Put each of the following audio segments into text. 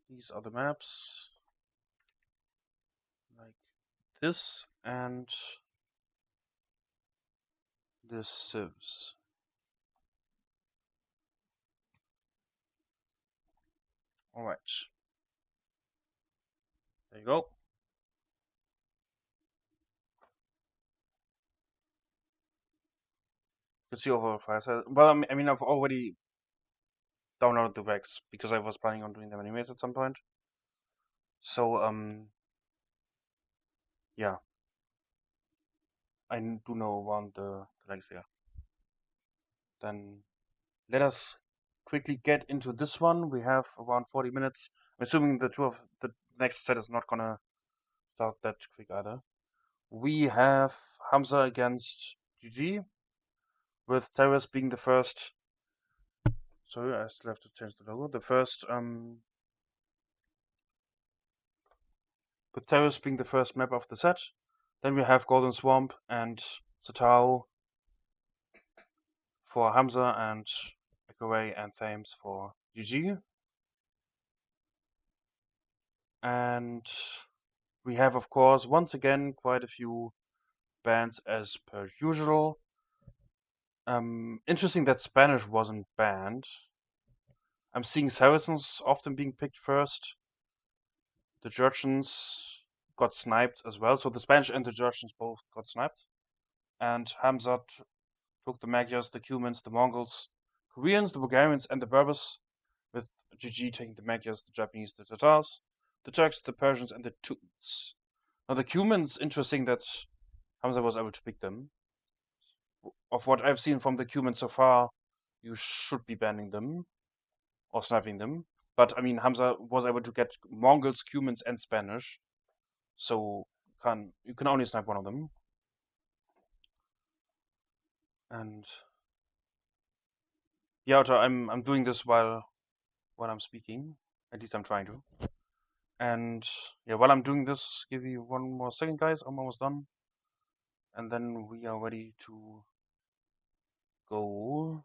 These are the maps. Like this and this civs. Alright. There you go. You can see over files. Well, I mean, I've already downloaded the regs because I was planning on doing them anyways at some point. So, yeah. I do know around the legs here. Then let us quickly get into this one. We have around 40 minutes. I'm assuming the next set is not gonna start that quick either. We have HAMZA against GG, with Terrace being the first. Sorry, I still have to change the logo. The first, with Terrace being the first map of the set. Then we have Golden Swamp and Satao for HAMZA and Echo Ray and Thames for GG. And we have, of course, once again, quite a few bans as per usual. Interesting that Spanish wasn't banned. I'm seeing Saracens often being picked first. The Georgians got sniped as well, so the Spanish and the Georgians both got sniped. And HAMZA took the Magyars, the Cumans, the Mongols, Koreans, the Bulgarians, and the Berbers, with GG taking the Magyars, the Japanese, the Tatars, the Turks, the Persians, and the Teutons. Now the Cumans, interesting that HAMZA was able to pick them. Of what I've seen from the Cumans so far, you should be banning them or sniping them. But I mean, HAMZA was able to get Mongols, Cumans, and Spanish, so you can only snipe one of them. And yeah, I'm doing this while I'm speaking. At least I'm trying to. And yeah, while I'm doing this, give you one more second, guys. I'm almost done. And then we are ready to go.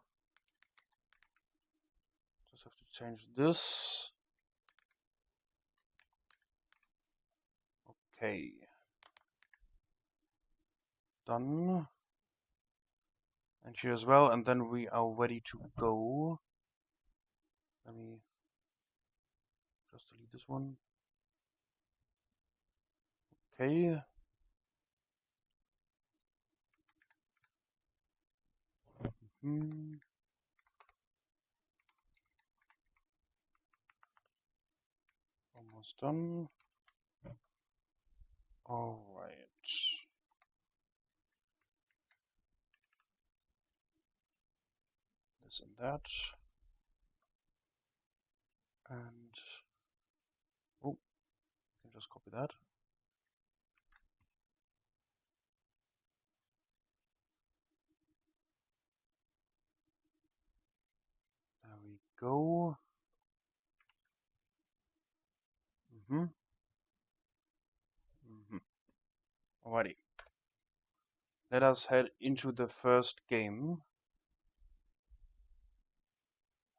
Just have to change this. Okay. Done. And here as well. And then we are ready to go. Let me just delete this one. Okay. Almost done. Alright. This and that. And oh, I can just copy that. There we go. Alrighty. Let us head into the first game.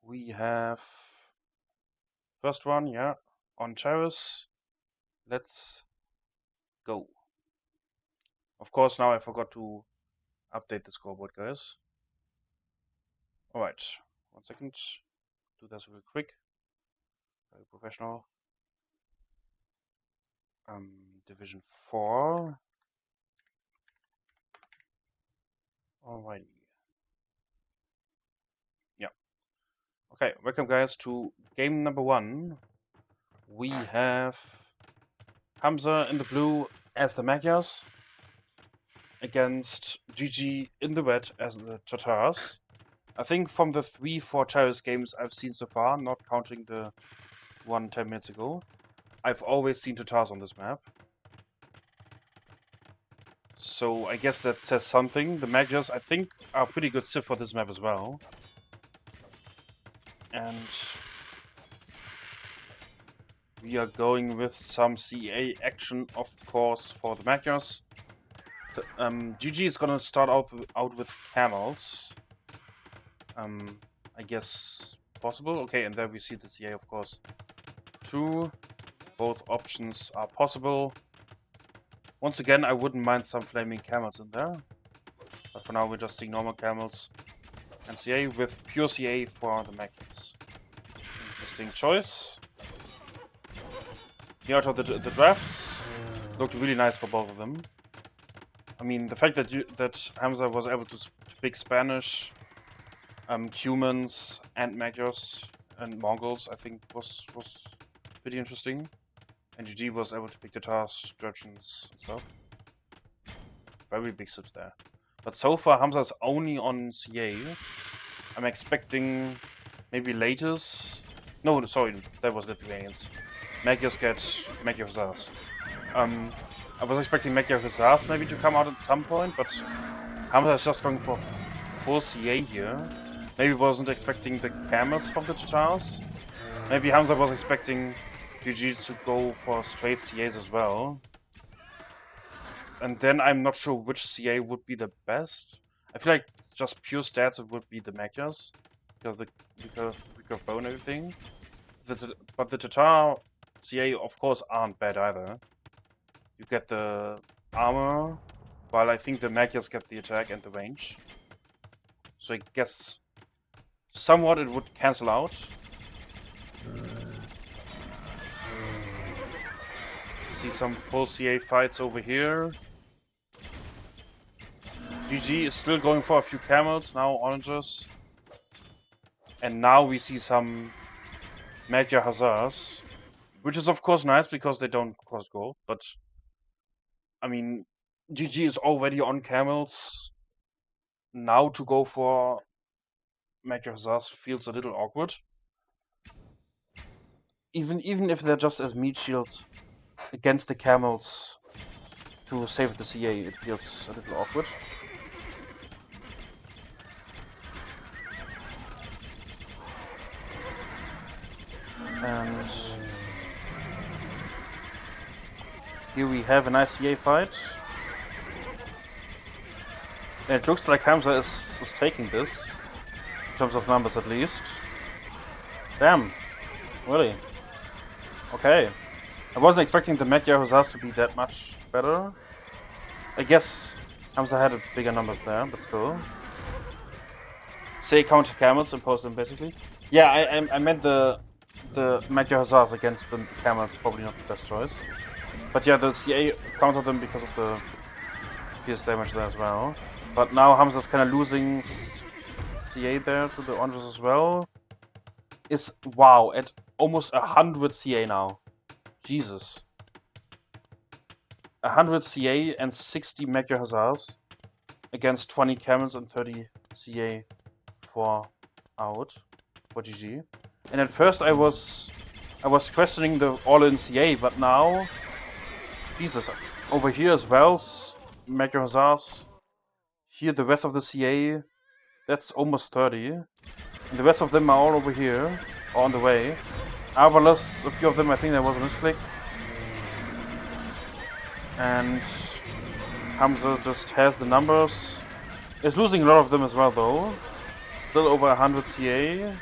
We have first one, yeah, on terrace. Let's go. Of course, now I forgot to update the scoreboard, guys. Alright, 1 second. Do this real quick. Very professional. Division 4. Alrighty. Yeah. Okay, welcome guys to game number 1. We have HAMZA in the blue as the Magyars against GG in the red as the Tatars. I think from the 3-4 terrace games I've seen so far, not counting the one 10 minutes ago, I've always seen Tatars on this map. So I guess that says something. The Magyars, I think, are pretty good civ for this map as well. And we are going with some CA action, of course, for the Magyars. GG is gonna start out with camels. I guess possible. Okay, and there we see the CA, of course. 2. Both options are possible. Once again, I wouldn't mind some flaming camels in there. But for now, we're just seeing normal camels and CA with pure CA for the magnets. Interesting choice. Here out of the drafts looked really nice for both of them. I mean, the fact that HAMZA was able to pick Spanish, humans, and Magyars and Mongols, I think was pretty interesting. And GG was able to pick Tatars, Georgians, and stuff. Very big subs there. But so far, HAMZA is only on CA. I'm expecting maybe latest. No, sorry, that was Lithuanians. Magyars get Magyar Hussars. I was expecting Magyar Hussars maybe to come out at some point, but HAMZA is just going for full CA here. Maybe wasn't expecting the camels from the Tatars. Maybe HAMZA was expecting GG to go for straight CAs as well. And then I'm not sure which CA would be the best. I feel like just pure stats it would be the Magyars, because the weaker bow and everything. But the Tatar CA of course aren't bad either. You get the armor, while I think the Magyars get the attack and the range. So I guess somewhat it would cancel out. See some full CA fights over here. GG is still going for a few camels, now oranges. And now we see some Magyar Hussars, which is of course nice because they don't cost gold, but I mean, GG is already on camels. Now to go for Magyar Hussars feels a little awkward. Even if they're just as meat shield against the camels to save the CA, it feels a little awkward. And here we have an nice CA fight. And it looks like HAMZA is taking this, in terms of numbers at least. Damn, really? Okay. I wasn't expecting the Magyar Hussars to be that much better. I guess HAMZA had bigger numbers there, but still. Say counter camels, impose them basically. Yeah, I meant the Magyar Hussars against the camels, probably not the best choice. But yeah, the CA countered them because of the pierce damage there as well. But now HAMZA's kind of losing CA there to the oranges as well. Is wow, at almost 100 CA now. Jesus. 100 CA and 60 Magyar Hussars against 20 camels and 30 CA for out for GG. And at first I was questioning the all-in CA, but now, Jesus, over here as well, Magyar Hussars. Here the rest of the CA, that's almost 30. And the rest of them are all over here, or on the way. However, a few of them, I think there was a misclick. And HAMZA just has the numbers. Is losing a lot of them as well though. Still over 100 CA.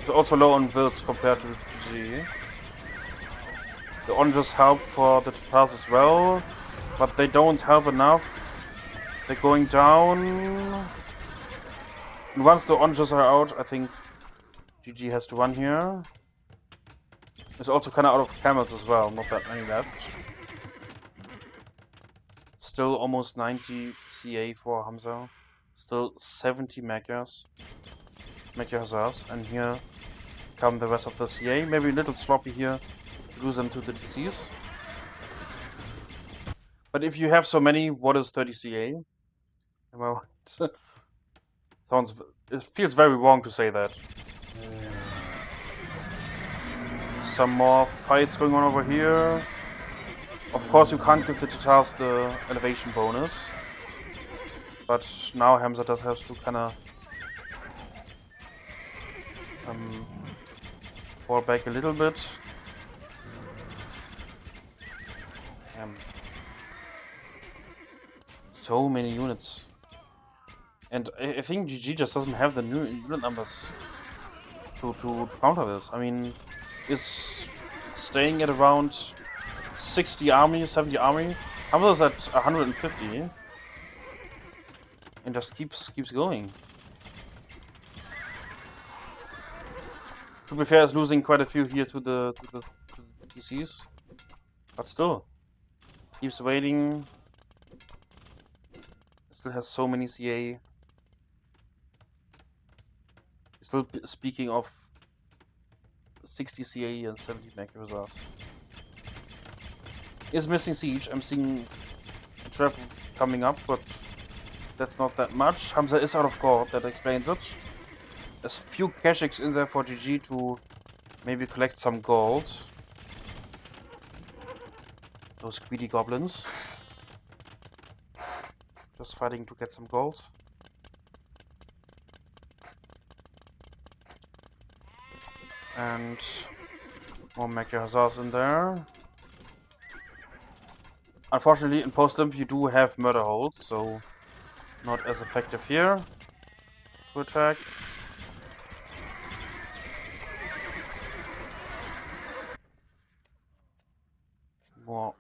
It's also low on builds compared to GG. The oranges help for the Tatars as well, but they don't help enough. They're going down. And once the oranges are out, I think GG has to run here. It's also kind of out of camels as well, not that many left. Still almost 90 CA for HAMZA. Still 70 Magyars. Magyar Hussars. And here come the rest of the CA. Maybe a little sloppy here. Lose them to the DCs. But if you have so many, what is 30 CA? Am I right? It feels very wrong to say that. Some more fights going on over here. Of course you can't give the Tatars the elevation bonus. But now HAMZA does have to kinda fall back a little bit. So many units. And I think GG just doesn't have the new unit numbers to counter this. I mean, is staying at around 60 army, 70 army. HAMZA's at 150 and just keeps going. To be fair, is losing quite a few here to the PCs, but still keeps waiting. Still has so many CA. Still speaking of 60 CA and 70 macro reserves. Is missing siege. I'm seeing a trap coming up, but that's not that much. HAMZA is out of gold. That explains it. There's a few cashix in there for GG to maybe collect some gold. Those greedy goblins. Just fighting to get some gold. And more Macro Hussars in there. Unfortunately, in post-limp you do have murder holds, so not as effective here to attack. More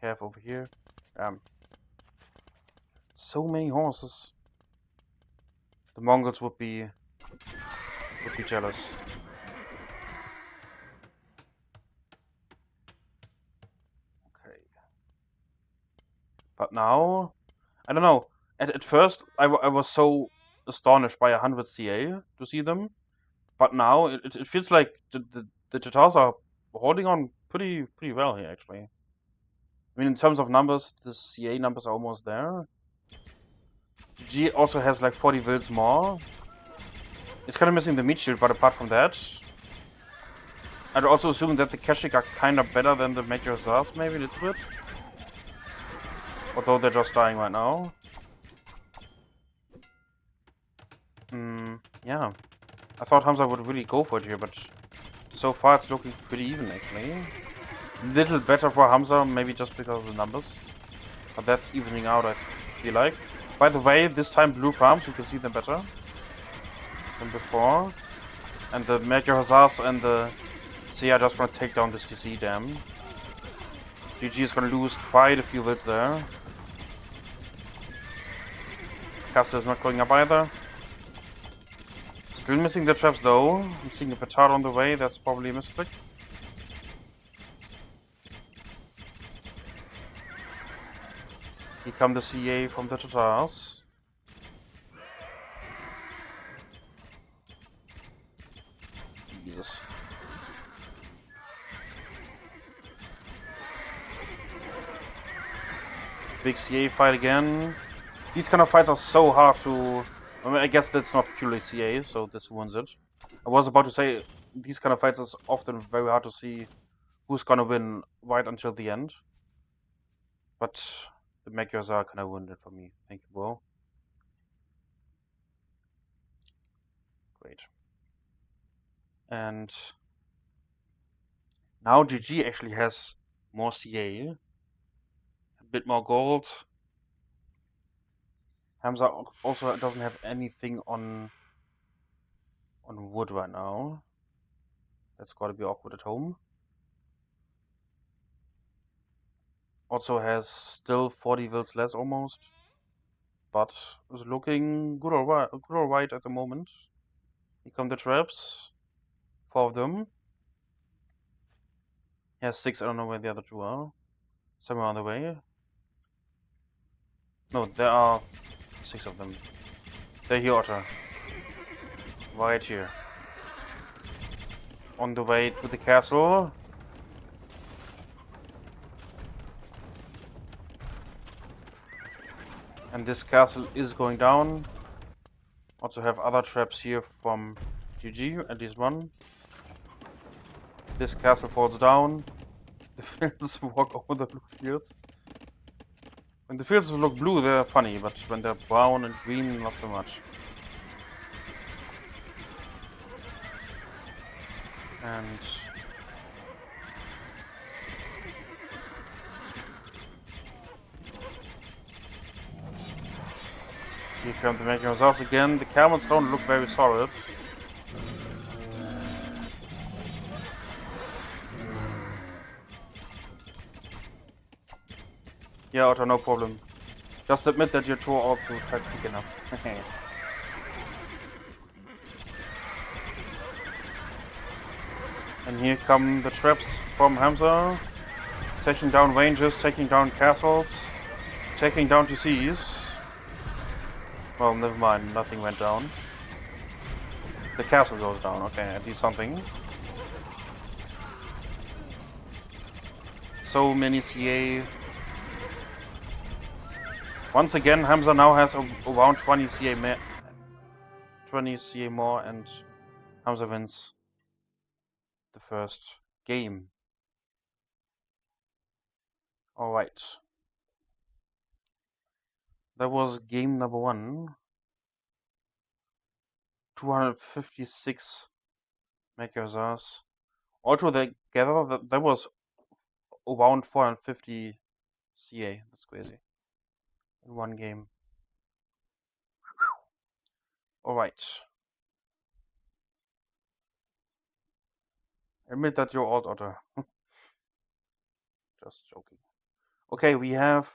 calf over here. So many horses. The Mongols would be jealous. Okay. But now, I don't know. At first, I was so astonished by 100 CA to see them, but now it feels like the Tatars are holding on pretty well here actually. I mean, in terms of numbers, the CA numbers are almost there. G also has like 40 wills more. It's kind of missing the meat shield, but apart from that, I'd also assume that the Keshik are kind of better than the Major Hussars, maybe a little bit. Although they're just dying right now. Yeah. I thought HAMZA would really go for it here, but so far it's looking pretty even actually. Little better for HAMZA, maybe just because of the numbers. But that's evening out, I feel like. By the way, this time blue farms, you can see them better than before. And the Major Hussars and the CA are just gonna take down this DC dam. GG is gonna lose quite a few wills there. Castle is not going up either. Still missing the traps though. I'm seeing a petard on the way, that's probably a misclick. Here come the CA from the Tatars. Jesus. Big CA fight again. These kind of fights are so hard to... I mean, I guess that's not purely CA, so this wins it. I was about to say, these kind of fights is often very hard to see who's gonna win right until the end. But the Macros are kind of win it for me. Thank you, bro. Great. And now GG actually has more CA, a bit more gold. HAMZA also doesn't have anything on wood right now. That's gotta be awkward at home. Also has still 40 wills less almost, but is looking good or right at the moment. Here come the traps, 4 of them. He has 6, I don't know where the other 2 are. Somewhere on the way. No, there are 6 of them. They're here, Otter. Right here. On the way to the castle. And this castle is going down. Also have other traps here from GG, at least one. This castle falls down. The fields walk over the blue fields. When the fields look blue, they're funny, but when they're brown and green, not so much. And here come the Macro Hussars again. The camels don't look very solid. Yeah, Otto, no problem. Just admit that you're too old to type quick enough. And here come the traps from HAMZA. Taking down ranges, taking down castles, taking down TCs. Well, never mind, nothing went down. The castle goes down, okay, at least something. So many CA. Once again, HAMZA now has around 20 CA, 20 CA more, and HAMZA wins the first game. Alright. That was game number 1. 256 megahertz. Altogether, that was around 450 CA. That's crazy. In one game. Alright. Admit that you're old, Otter. Just joking. Okay, we have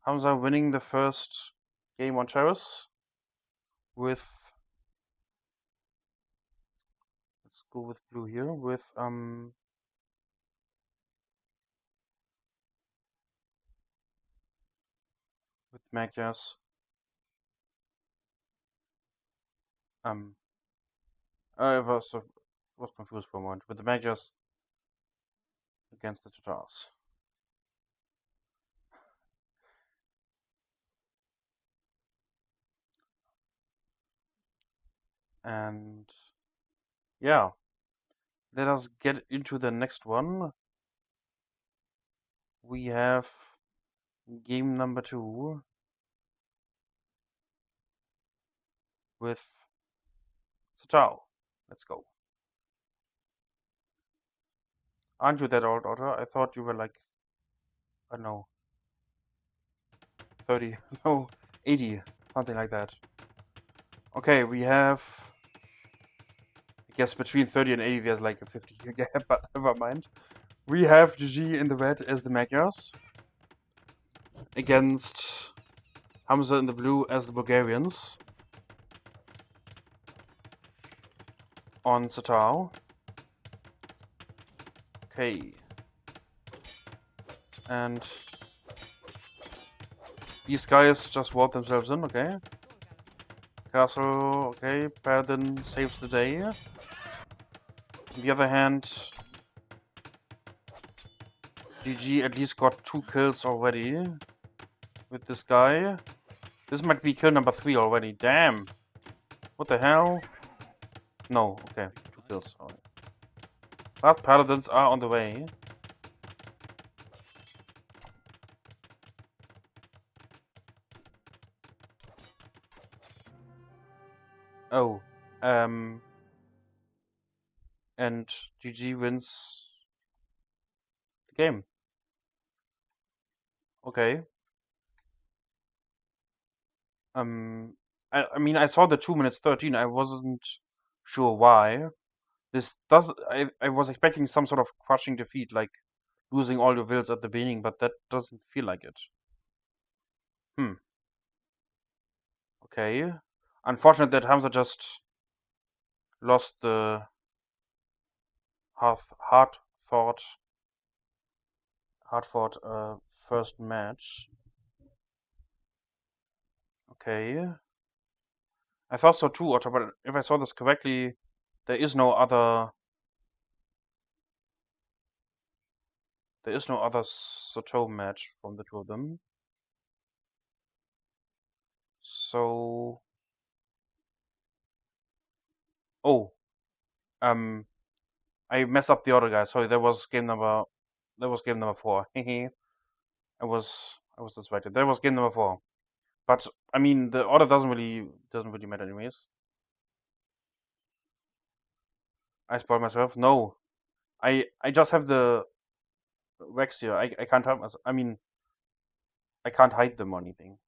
HAMZA winning the first game on Terrace with, let's go with blue here, with Magias. I was confused for a moment. With the Magias against the Tatars. And yeah, let us get into the next one. We have game number 2 with Satao. Let's go. Aren't you that old, Otter? I thought you were like, I don't know, 30, no, 80, something like that. Okay, we have, I guess between 30 and 80 there's like a 50-year gap, but never mind. We have GG in the red as the Magyars, against HAMZA in the blue as the Bulgarians on Satao. Okay. And these guys just walled themselves in, okay. Castle, okay, Paladin saves the day. On the other hand, GG at least got 2 kills already with this guy. This might be kill number 3 already, damn! What the hell? No, okay, 2 kills already. But Paladins are on the way. Oh, and GG wins the game. Okay. I mean, I saw the 2 minutes 13. I wasn't sure why. This does. I was expecting some sort of crushing defeat, like losing all your wills at the beginning, but that doesn't feel like it. Okay. Unfortunate that HAMZA just lost the hard fought first match. Okay. I thought so too, Otto, but if I saw this correctly, there is no other Soto match from the 2 of them. So oh, I messed up the order, guys. Sorry, that was game number 4. Hehe. I was distracted. That was game number 4. But I mean, the order doesn't really matter anyways. I spoiled myself. No, I just have the Rex here. I can't help myself. I mean, I can't hide them or anything.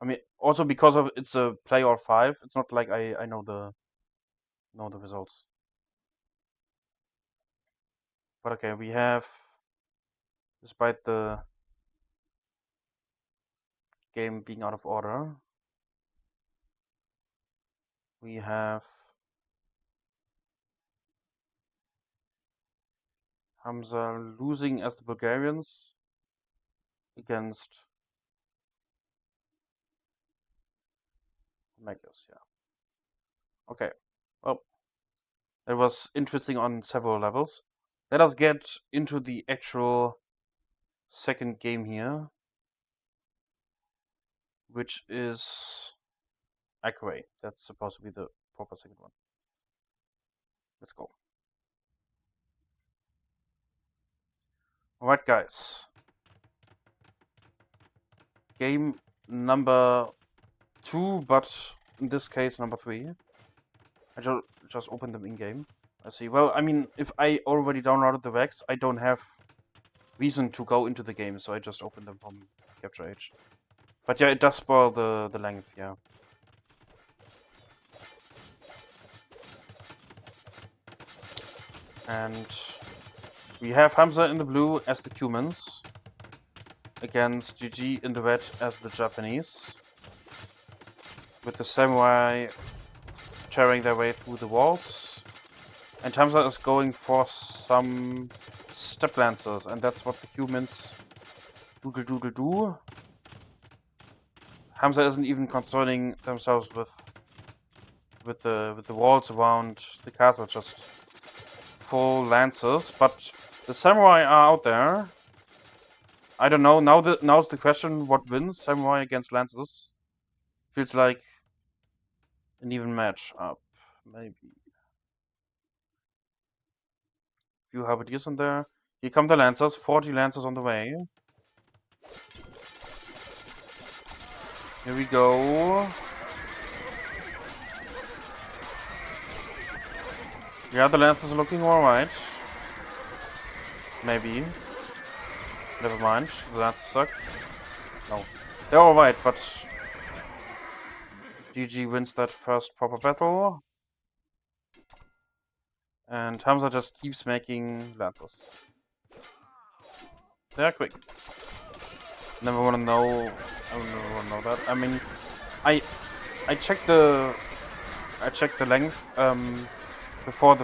I mean, also because of it's a play or 5. It's not like I know the results. But okay, we have despite the game being out of order. We have HAMZA losing as the Bulgarians against Magus, yeah. Okay, well, it was interesting on several levels. Let us get into the actual second game here, which is Accurate. That's supposed to be the proper second one. Let's go. Alright, guys. Game number 2, but in this case number 3. I just opened them in game. I see. Well, I mean, if I already downloaded the Vex, I don't have reason to go into the game, so I just opened them from Capture Age. But yeah, it does spoil the length, yeah. And we have HAMZA in the blue as the humans against GG in the red as the Japanese, with the samurai tearing their way through the walls. And HAMZA is going for some step lancers, and that's what the humans do. HAMZA isn't even concerning themselves with the walls around the castle, just full lancers. But the samurai are out there. I don't know. Now's the question: what wins, samurai against lancers? Feels like an even match up, maybe. Few halberdiers in there. Here come the lancers. 40 lancers on the way. Here we go. Yeah, the lancers are looking alright. Maybe. Never mind. The lancers suck. No. They're alright, but GG wins that first proper battle. And HAMZA just keeps making lancers. They're quick. Never wanna know. I never wanna know that. I mean, I checked the length before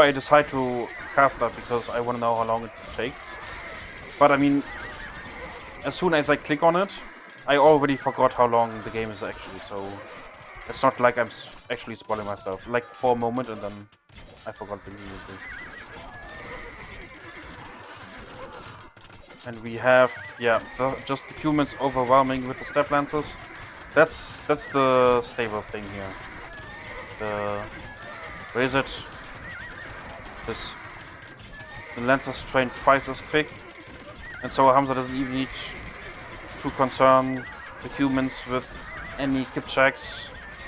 I decide to cast that, because I wanna know how long it takes. But I mean, as soon as I click on it, I already forgot how long the game is actually, so it's not like I'm actually spoiling myself. Like for a moment, and then I forgot immediately. And we have, yeah, just the humans overwhelming with the step lancers. That's the stable thing here. Where is it? The lancers train twice as quick, and so HAMZA doesn't even need to concern the humans with any kip checks,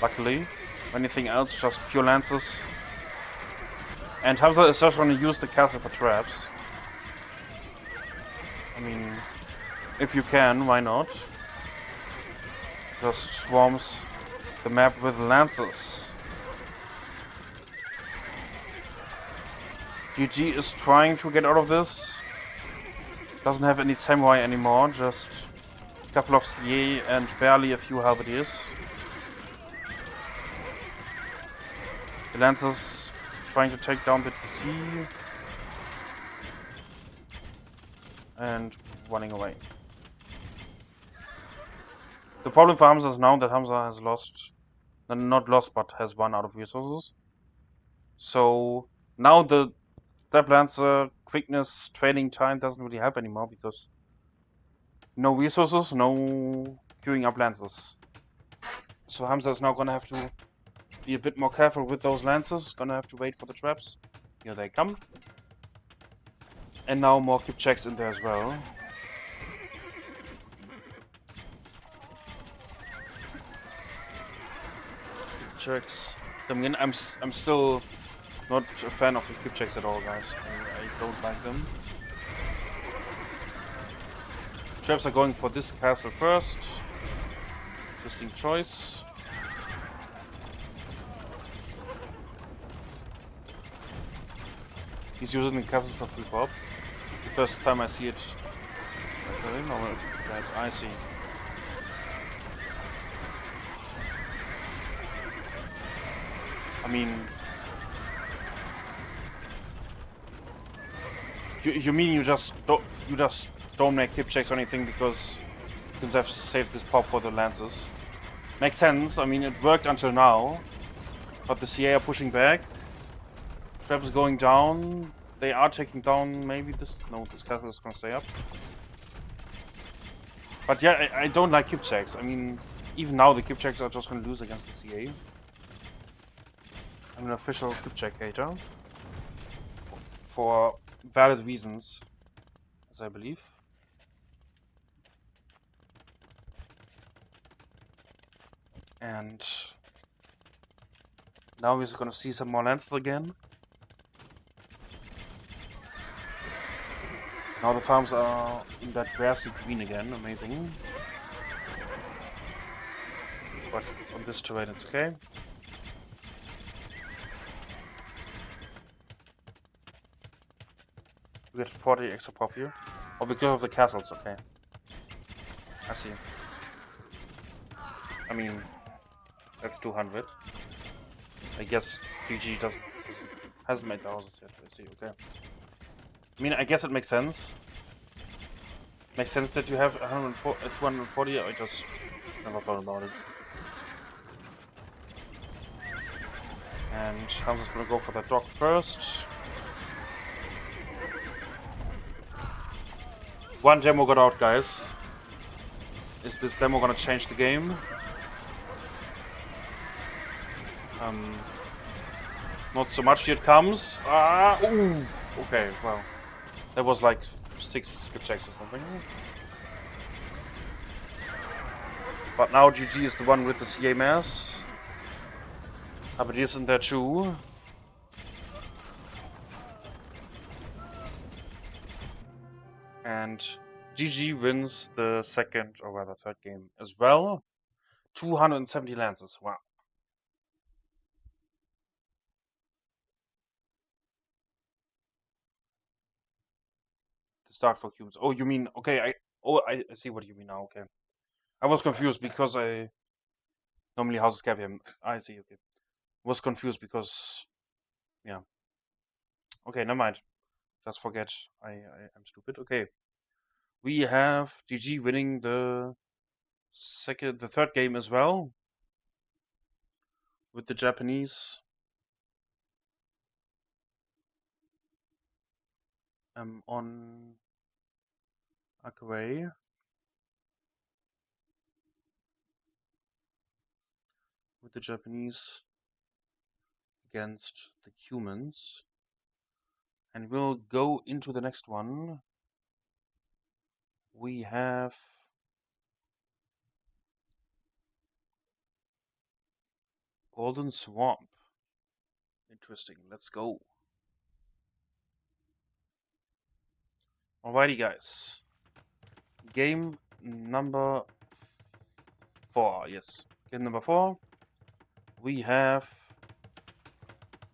luckily. Anything else, just pure lancers. And HAMZA is just going to use the castle for traps. I mean, if you can, why not? Just swarms the map with lancers. GG is trying to get out of this. Doesn't have any samurai anymore, just a couple of CA and barely a few halberdiers. The lancers trying to take down the TC and running away. The problem for HAMZA is now that HAMZA has lost, not lost, but has run out of resources. So now the step lancer quickness training time doesn't really help anymore, because no resources, no queuing up lancers. So HAMZA is now gonna have to be a bit more careful with those lancers. Gonna have to wait for the traps. Here they come. And now more kip checks in there as well. Checks coming in. I'm still not a fan of the kip checks at all, guys. I don't like them. Traps are going for this castle first. Interesting choice. He's using the castles for free pop. first time I see it. Okay, no, that's I see. I mean, you mean you just don't make tip checks or anything because you have saved this pop for the Lancers? Makes sense. I mean, it worked until now, but the CA are pushing back. Trap is going down. They are taking down maybe this. No, this castle is gonna stay up. But yeah, I don't like kip checks. I mean, even now the kip checks are just gonna lose against the CA. I'm an official kip check hater. For valid reasons, as I believe. And now we're gonna see some more Lancer again. Now the farms are in that grassy green again, amazing. But on this terrain it's okay. We get 40 extra pop here. Oh, because of the castles, okay. I see. I mean, that's 200. I guess GG hasn't made the houses yet, I see, okay. I mean, I guess it makes sense. Makes sense that you have 240, I just never thought about it. And HAMZA's gonna go for that dog first. One demo got out, guys. Is this demo gonna change the game? Not so much, here it comes. Ah, ooh! Okay, well. That was like 6 skip checks or something. But now GG is the one with the CA mass. Abadius in there too. And GG wins the second, or rather third game as well. 270 lances, wow. The start for cubes. Oh, you mean, okay, I see what you mean now, okay. I was confused because I normally houses cap him. I see, okay. Was confused because, yeah. Okay, never mind. Just forget, I'm stupid. Okay. We have GG winning the third game as well. With the Japanese. On Akaway. With the Japanese against the humans. And we'll go into the next one. We have Golden Swamp. Interesting. Let's go. Alrighty, guys. Game number 4. Yes. Game number 4. We have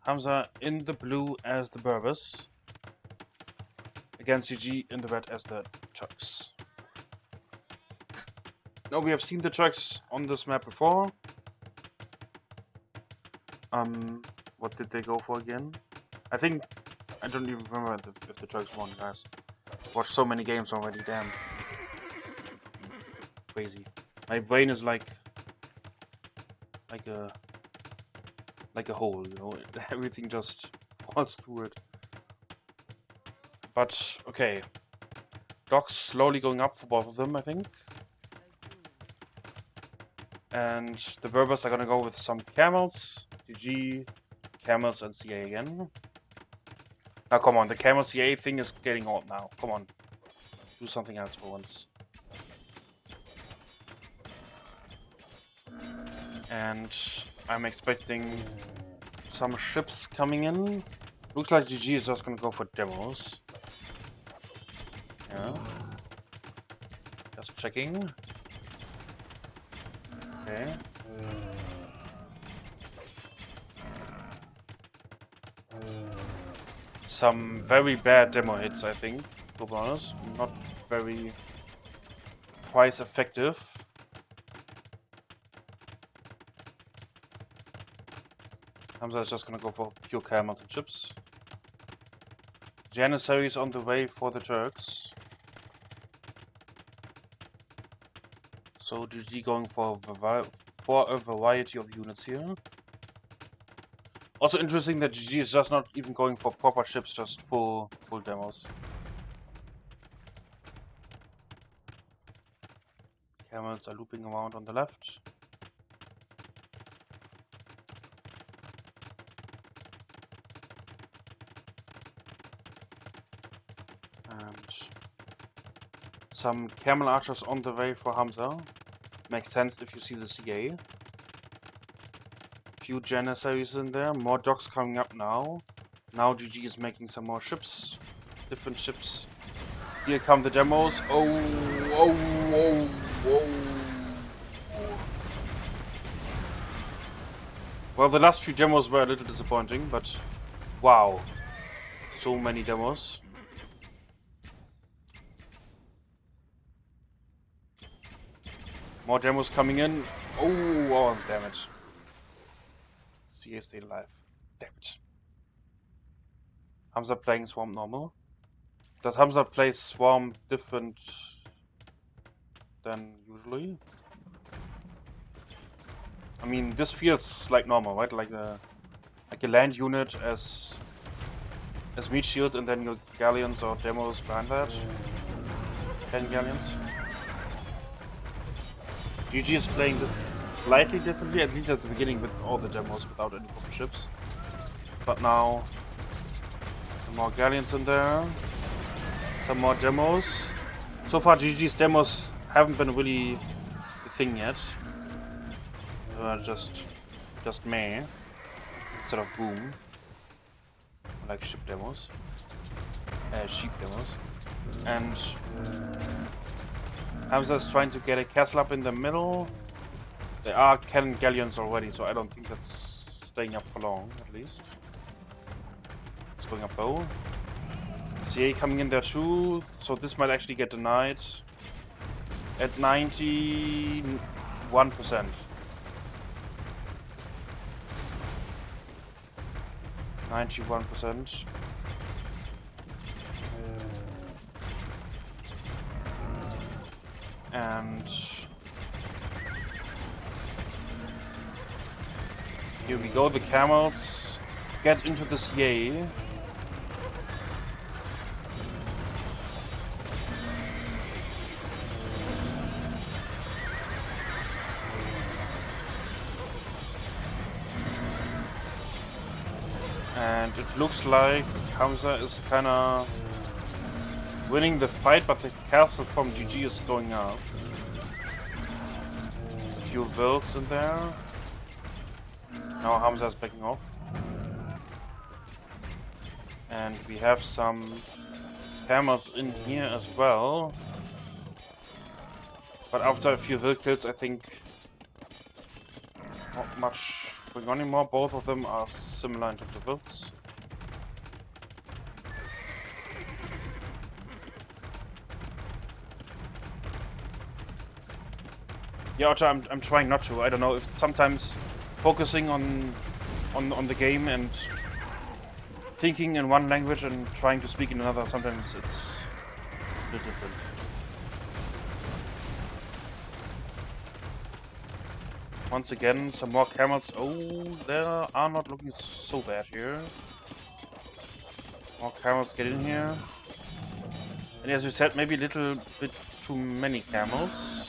HAMZA in the blue as the Berbers. Against GG in the red as the Turks. Now we have seen the Turks on this map before. What did they go for again? I think I don't even remember if the Turks won, guys. Watched so many games already, damn. Crazy. My brain is like a hole, you know. Everything just falls through it. But okay. Dogs slowly going up for both of them, I think. And the Berbers are gonna go with some camels. GG, camels and CA again. Now come on, the camel CA thing is getting old now. Come on. Do something else for once. And I'm expecting some ships coming in. Looks like GG is just gonna go for demos. Yeah. Just checking. Okay. Some very bad demo hits, I think. to be honest. Not very price effective. HAMZA is just gonna go for pure camels and chips. Janissaries on the way for the Turks. So GG going for a variety of units here. Also interesting that GG is just not even going for proper ships, just full demos. Camels are looping around on the left. And some camel archers on the way for HAMZA. Makes sense if you see the CA. Few Janissaries in there, more docks coming up now. Now GG is making some more ships, different ships. Here come the demos. Oh. Well, the last few demos were a little disappointing, but wow, so many demos. More demos coming in. Oh, damn it. CA stayed alive. Damn it. HAMZA playing Swarm normal. Does HAMZA play Swarm different than usually? I mean, this feels like normal, right? Like a land unit as meat shield, and then your galleons or demos behind that. 10 galleons. GG is playing this slightly differently, at least at the beginning with all the demos without any proper ships. But now, some more galleons in there, some more demos. So far GG's demos haven't been really the thing yet. Just meh, instead of boom. I like sheep demos. And HAMZA is trying to get a castle up in the middle. There are cannon galleons already, so I don't think that's staying up for long, at least. It's going up though. CA coming in there too, so this might actually get denied at 91%. 91%. And here we go, the camels get into the CA. And it looks like HAMZA is kinda winning the fight, but the castle from GG is going up. A few wilds in there. Now HAMZA is backing off. And we have some camels in here as well. But after a few wild kills, I think not much going on anymore. Both of them are similar in terms of wilds. Yeah, Otter, I'm trying not to. I don't know if sometimes focusing on the game and thinking in one language and trying to speak in another, sometimes it's a bit different. Once again, some more camels. Oh, they are not looking so bad here. More camels get in here. And as you said, maybe a little bit too many camels.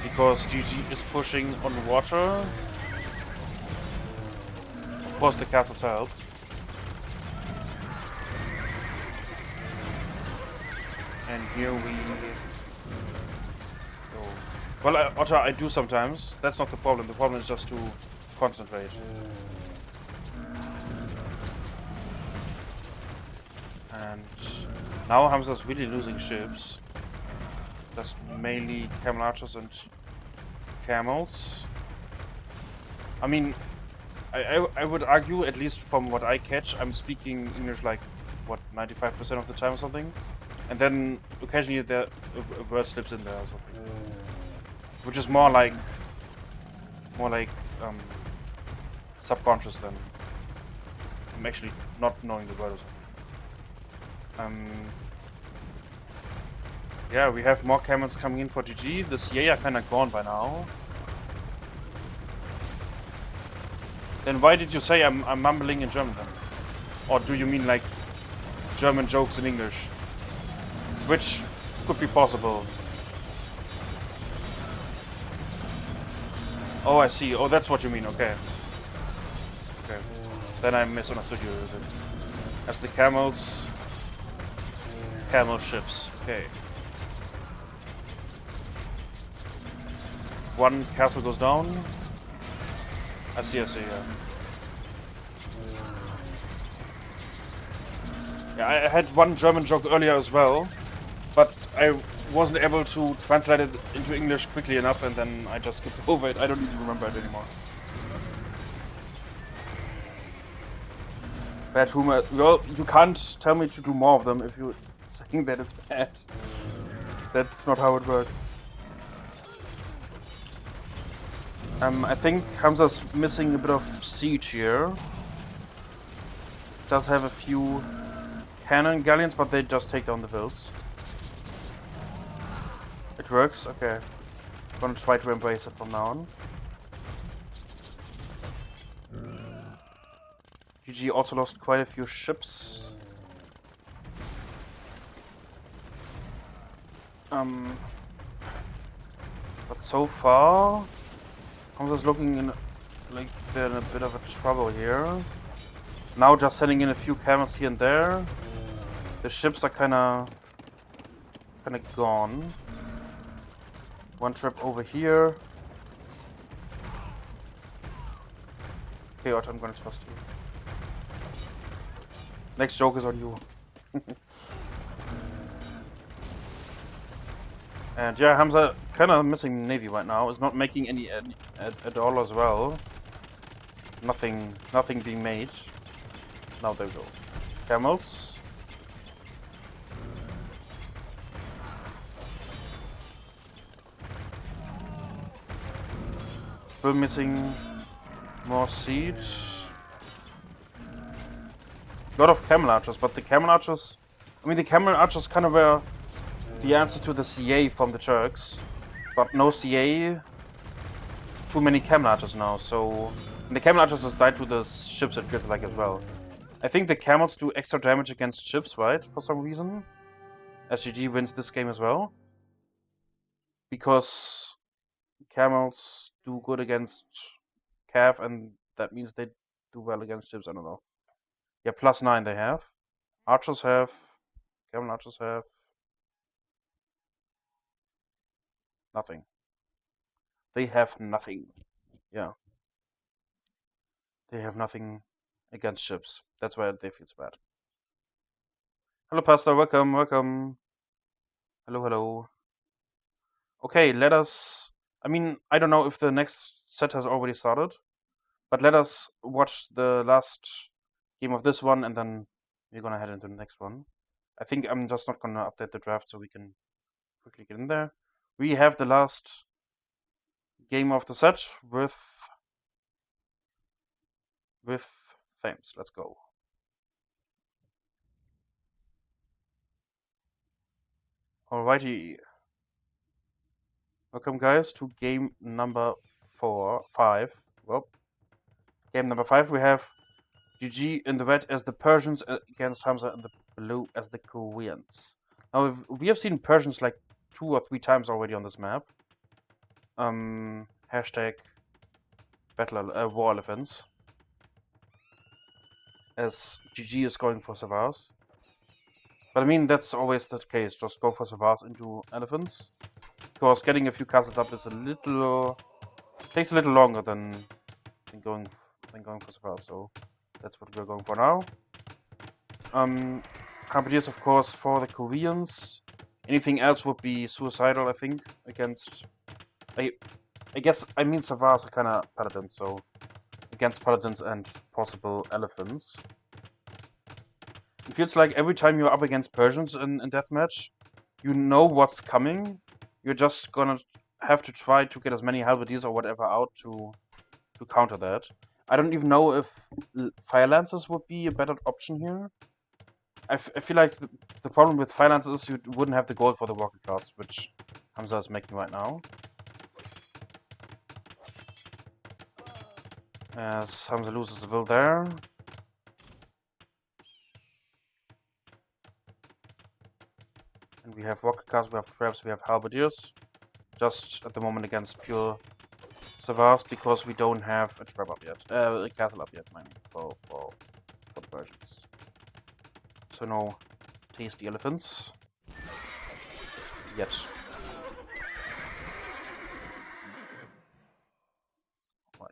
Because GG is pushing on water. Of course the castles help. And here we go. Well, Otter, I do sometimes. That's not the problem. The problem is just to concentrate. And now HAMZA's really losing ships. Just mainly camel archers and camels. I mean, I would argue, at least from what I catch, I'm speaking English like what, 95% of the time or something. And then occasionally there a word slips in there or something. Which is more like subconscious than I'm actually not knowing the word or something. Yeah, we have more camels coming in for GG. The CA are kinda gone by now. Then why did you say I'm mumbling in German then? Or do you mean like German jokes in English? Which could be possible. Oh, I see. Oh, that's what you mean. Okay. Okay. Then I misunderstood you a little bit. As the camels... Camel ships. Okay. One castle goes down. I see, yeah. Yeah, I had one German joke earlier as well, but I wasn't able to translate it into English quickly enough, and then I just skipped over it. I don't even remember it anymore. Bad humor. Well, you can't tell me to do more of them if you're saying that it's bad. That's not how it works. I think HAMZA's missing a bit of siege here. Does have a few cannon galleons, but they just take down the vills. It works? Okay. Gonna try to embrace it from now on. GG also lost quite a few ships. But so far, HAMZA's looking in like they're in a bit of a trouble here. Now just sending in a few camels here and there. The ships are kinda gone. One trip over here. GGOut, I'm gonna trust you. Next joke is on you. And yeah, HAMZA kinda missing navy right now. Is not making any at all as well. Nothing being made. Now there we go. Camels. Still missing more siege. A lot of camel archers, but the camel archers... I mean, the camel archers kind of were the answer to the CA from the Turks. But no CA, too many camel archers now, so... And the camel archers just died to the ships, it feels like, as well. I think the camels do extra damage against ships, right? For some reason. SGG wins this game as well. Because camels do good against cav, and that means they do well against ships, I don't know. Yeah, +9 they have. Archers have... Camel archers have... nothing. They have nothing. Yeah. They have nothing against ships. That's why they feel so bad. Hello, Pastor. Welcome, welcome. Hello, hello. Okay, let us... I mean, I don't know if the next set has already started, but let us watch the last game of this one, and then we're gonna head into the next one. I think I'm just not gonna update the draft so we can quickly get in there. We have the last game of the set with Thames. Let's go. Alrighty. Welcome, guys, to game number 5. Well, game number 5, we have GG in the red as the Persians against HAMZA in the blue as the Koreans. Now, we have seen Persians like 2 or 3 times already on this map. Hashtag battle war elephants. As GG is going for Savars. But I mean, that's always the case. Just go for Savars into elephants. Because getting a few castles up is a little... takes a little longer than going for Savars, so that's what we're going for now. Carpentiers, of course, for the Koreans. Anything else would be suicidal, I think, against... I guess, I mean, Savars are kinda paladins, so... against paladins and possible elephants. It feels like every time you're up against Persians in Deathmatch, you know what's coming. You're just gonna have to try to get as many halberdiers or whatever out to counter that. I don't even know if Fire Lancers would be a better option here. I feel like the problem with Fire Lancers is you wouldn't have the gold for the rocket cards, which HAMZA is making right now. As HAMZA loses the will there. And we have rocket cards, we have traps, we have halberdiers. Just at the moment against pure Savars because we don't have a trap up yet. A castle up yet, I mean, for the Persians. So no tasty elephants. Yet. Right.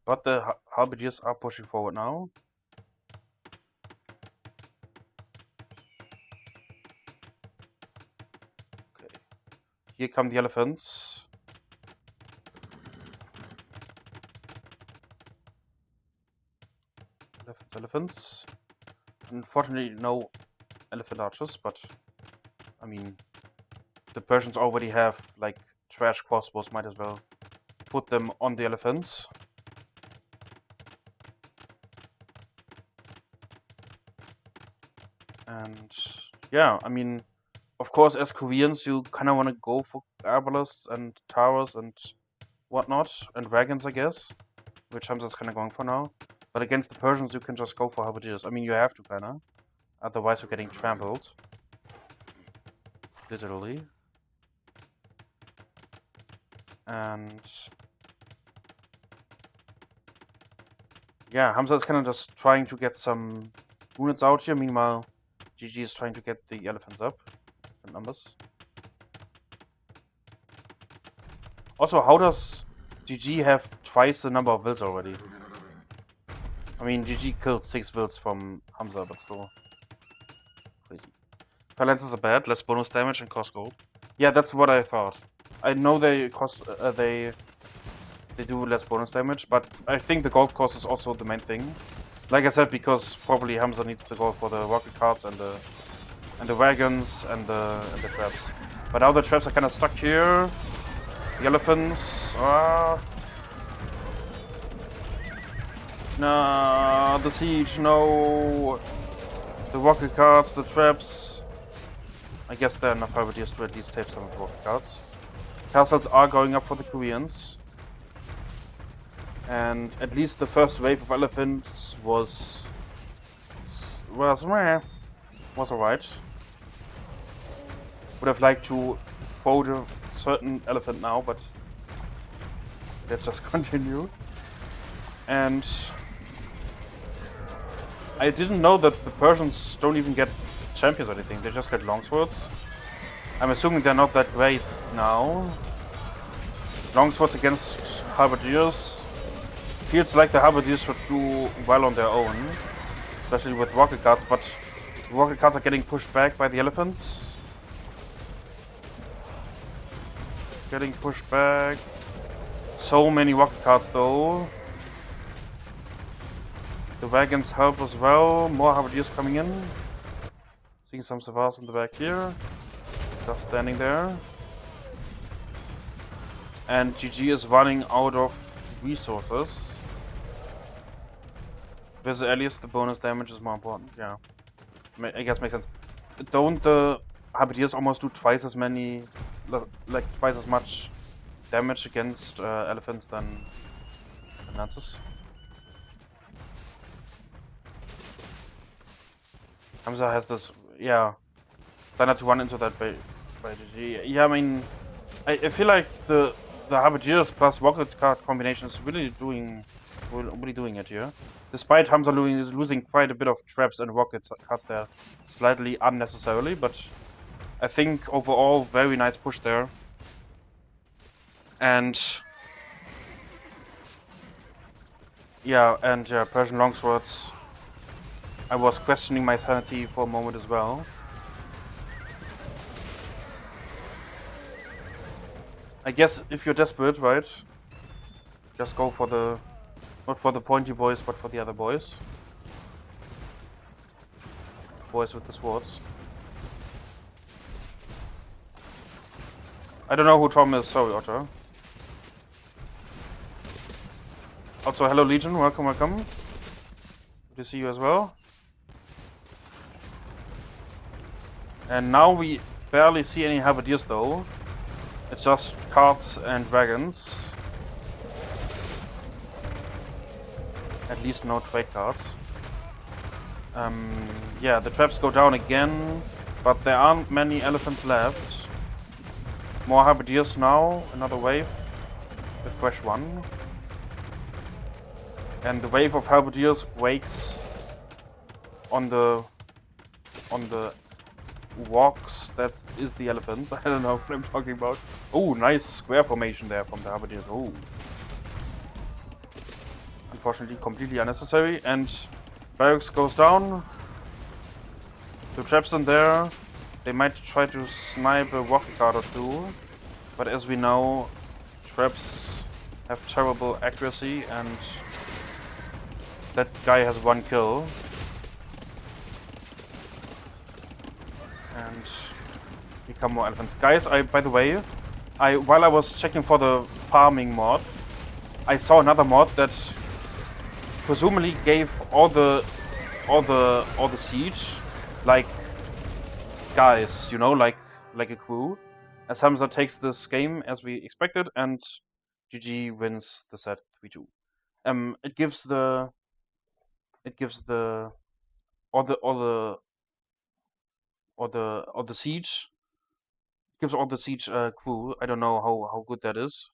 But the halberdiers are pushing forward now. Okay. Here come the elephants. Elephants. Unfortunately, no elephant archers, but I mean, the Persians already have like trash crossbows, might as well put them on the elephants. And yeah, I mean, of course, as Koreans, you kind of want to go for arbalists and towers and whatnot, and dragons, I guess, which HAMZA's kind of going for now. But against the Persians, you can just go for halberdiers. I mean, you have to, kind of. Otherwise, you're getting trampled. Literally. And yeah, HAMZA is kind of just trying to get some units out here. Meanwhile, GG is trying to get the elephants up in numbers. Also, how does GG have twice the number of wills already? I mean, GG killed 6 wills from HAMZA, but still crazy. Phalanxes are bad, less bonus damage and cost gold. Yeah, that's what I thought. I know they cost they do less bonus damage, but I think the gold cost is also the main thing. Like I said, because probably HAMZA needs the gold for the rocket cards and the wagons and the traps. But now the traps are kind of stuck here. The elephants. No, the siege. No. The rocket cards, the traps. I guess there are enough halberdiers to at least save some of the rocket cards. Castles are going up for the Koreans. And at least the first wave of elephants was alright. Would have liked to quote a certain elephant now, but let's just continue. And I didn't know that the Persians don't even get champions or anything, they just get longswords. I'm assuming they're not that great now. Longswords against halberdiers. Feels like the halberdiers should do well on their own, especially with rocket cards, but rocket cards are getting pushed back by the elephants. Getting pushed back. So many rocket cards though. The wagons help as well. More halberdiers coming in. Seeing some Savars in the back here. Just standing there. And GG is running out of resources. With the Elias, the bonus damage is more important. Yeah. I guess makes sense. Don't the halberdiers almost do twice as many, like twice as much damage against elephants than lances? HAMZA has this, yeah, try not to run into that by GG. Yeah, I mean, I feel like the halberdiers plus rocket card combination is really doing it here. Despite HAMZA losing quite a bit of traps and rocket cards there, slightly unnecessarily, but I think overall very nice push there. And yeah, Persian longswords. I was questioning my sanity for a moment as well. I guess if you're desperate, right? Just go for the, not for the pointy boys, but for the other boys. boys with the swords. I don't know who Tom is, sorry Otto. Also, hello Legion, welcome, welcome. Good to see you as well. And now we barely see any halberdiers though. It's just cards and dragons. At least no trade cards. Yeah, the traps go down again, but there aren't many elephants left. More halberdiers now, another wave. A fresh one. And the wave of halberdiers breaks on the walks that is the elephants. I don't know what I'm talking about. Oh, nice square formation there from the halberdiers. Oh. Unfortunately, completely unnecessary. And barracks goes down. The traps in there. They might try to snipe a rocket card or two. But as we know, traps have terrible accuracy and that guy has 1 kill. And become more elephants. Guys, by the way, while I was checking for the farming mod, I saw another mod that presumably gave all the siege like guys, you know, like a crew. As HAMZA takes this game as we expected, and GG wins the set 3-2. It gives the all the siege. Gives all the siege crew. I don't know how good that is.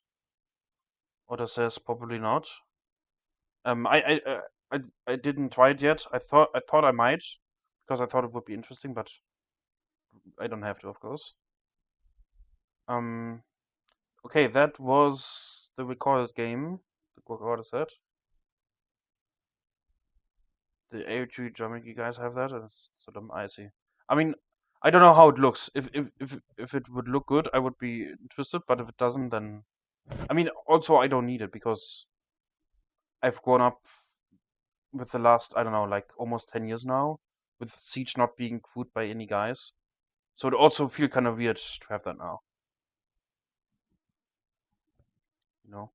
Otter says probably not. I didn't try it yet. I thought I might because I thought it would be interesting, but I don't have to, of course. Okay, that was the recorded game. The recorded set. The AOG German, you guys have that? It's sort of icy. I mean, I don't know how it looks. If it would look good, I would be interested. But if it doesn't, then I mean, also I don't need it because I've grown up with the last, I don't know, like almost 10 years now, with Siege not being crewed by any guys. So it also feels kind of weird to have that now. You know?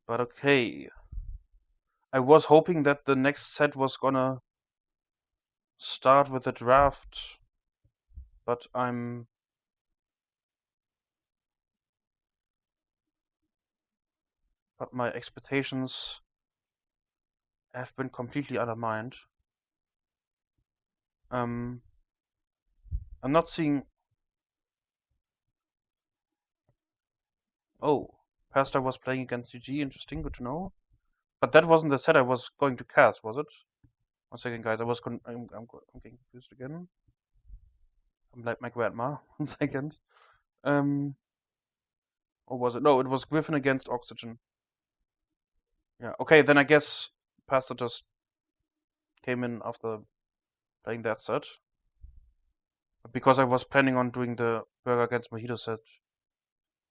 But okay. I was hoping that the next set was gonna start with a draft, but my expectations have been completely undermined. I'm not seeing. Oh, Pastor was playing against GG. Interesting, good to know. But that wasn't the set I was going to cast, was it? 1 second, guys. I'm getting confused again. I'm like my grandma. 1 second. Or was it? No, it was Griffin against Oxygen. Yeah. Okay, then I guess Pastor just came in after playing that set. Because I was planning on doing the Burger against Mojito set,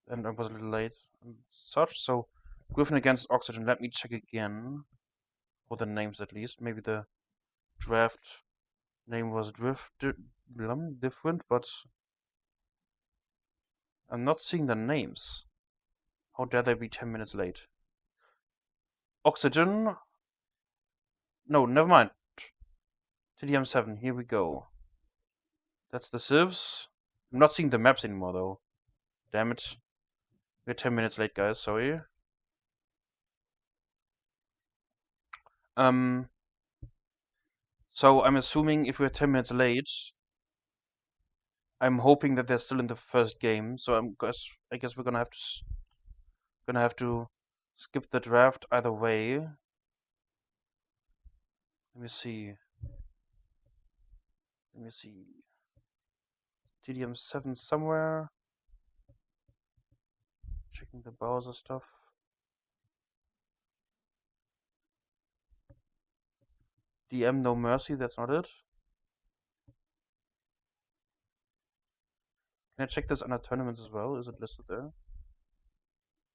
and I was a little late and such. So Griffin against Oxygen. Let me check again for the names at least. Maybe the draft name was different, but I'm not seeing the names. How dare they be 10 minutes late? Oxygen. No, never mind. TDM 7. Here we go. That's the civs. I'm not seeing the maps anymore though. Damn it. We're 10 minutes late, guys. Sorry. So I'm assuming if we're 10 minutes late, I'm hoping that they're still in the first game. So I guess we're gonna have to skip the draft either way. Let me see. Let me see. TDM 7 somewhere. Checking the browser stuff. DM No Mercy, that's not it. Can I check this under tournaments as well? Is it listed there?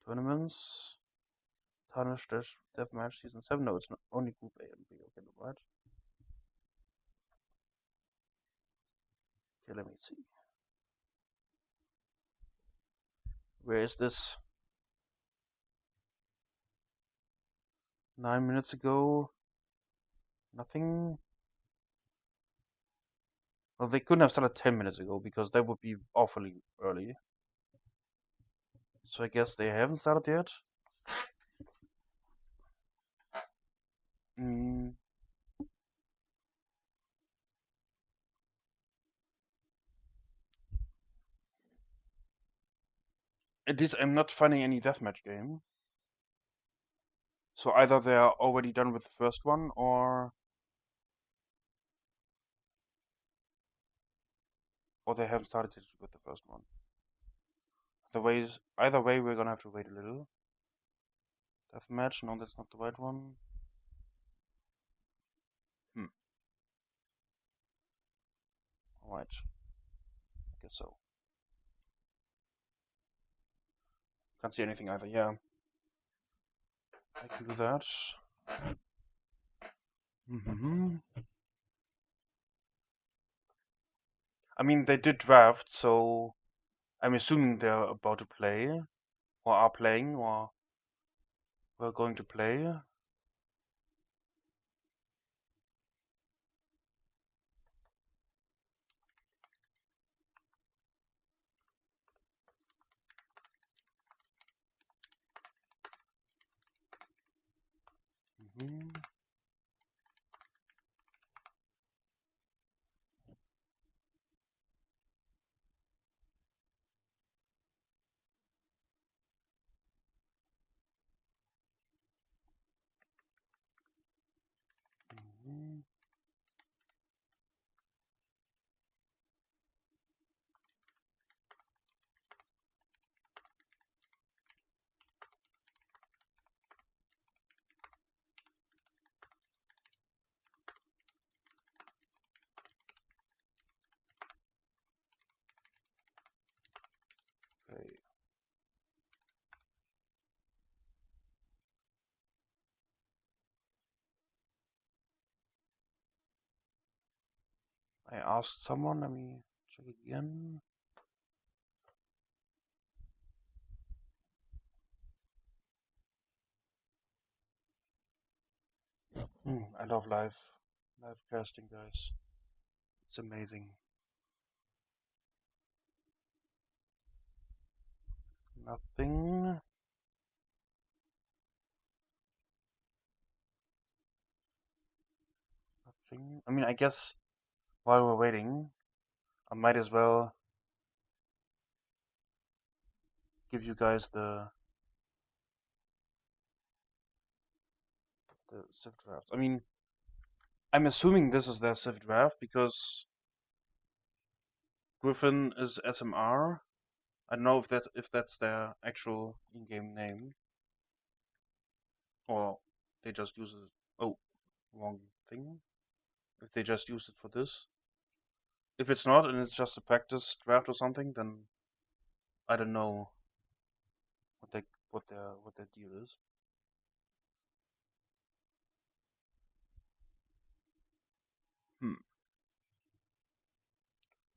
Tournaments. Tarnish Deathmatch Season 7. No, it's not. Only Group A and B. Okay, right. Okay, let me see. Where is this? 9 minutes ago. Nothing. Well, they couldn't have started 10 minutes ago because that would be awfully early. So I guess they haven't started yet. Mm. At least I'm not finding any deathmatch game. So either they're already done with the first one, or they haven't started it with the first one. Either way, we're gonna have to wait a little. Deathmatch? No, that's not the right one. Alright. I guess so. Can't see anything either. Yeah. I can do that. I mean, they did draft, so I'm assuming they're about to play, or are playing, or we're going to play. Okay. I asked someone. Let me check again. I love live casting, guys. It's amazing. Nothing. Nothing. I mean, I guess while we're waiting, I might as well give you guys the Civ draft. I mean, I'm assuming this is their Civ draft because Griffin is SMR. I don't know if that's their actual in-game name, or they just use it. Oh, wrong thing. If they just use it for this. If it's not and it's just a practice draft or something, then I don't know what their deal is.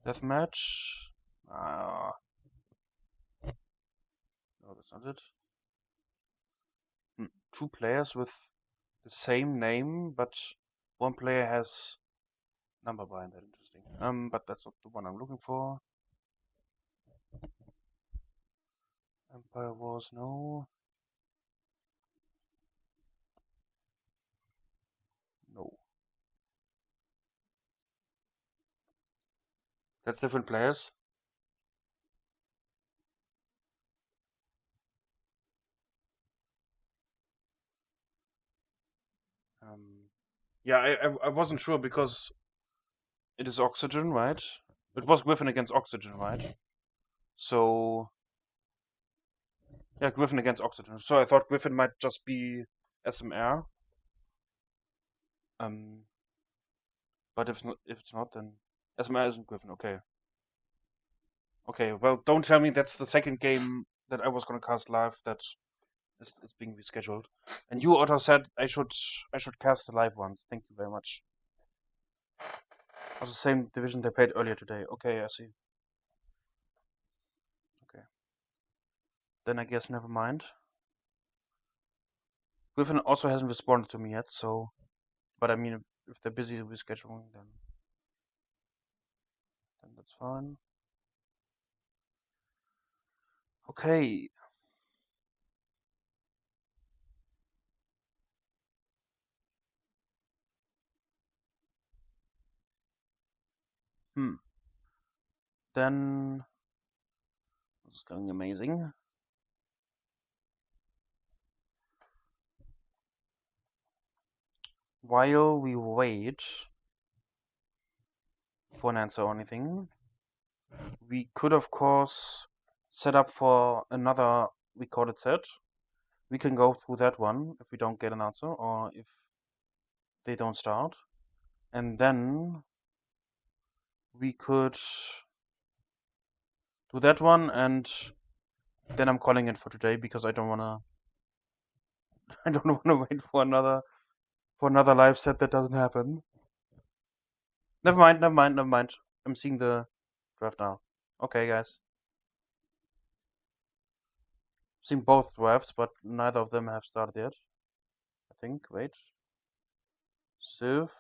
Deathmatch. No, that's not it. 2 players with the same name, but one player has number behind that. Interesting. But that's not the one I'm looking for. Empire Wars, no. No. That's different players. Yeah, I wasn't sure because it is Oxygen, right? It was Griffin against Oxygen, right? So yeah, Griffin against Oxygen. So I thought Griffin might just be SMR. But if it's not, then SMR isn't Griffin. Okay. Okay. Well, don't tell me that's the second game that I was gonna cast live that is being rescheduled. And you, Otto, said I should cast the live ones. Thank you very much. Was the same division they played earlier today. Okay, I see. Okay. Then I guess never mind. Griffin also hasn't responded to me yet, so. But I mean, if they're busy with scheduling, then that's fine. Okay. Then this is going amazing. While we wait for an answer or anything, we could of course set up for another recorded set. We can go through that one if we don't get an answer or if they don't start. And then we could do that one, and then I'm calling it for today because I don't wanna I don't wanna wait for another live set that doesn't happen. Never mind. I'm seeing the draft now. Okay, guys. Seen both drafts, but neither of them have started yet. I think. Wait. Civ.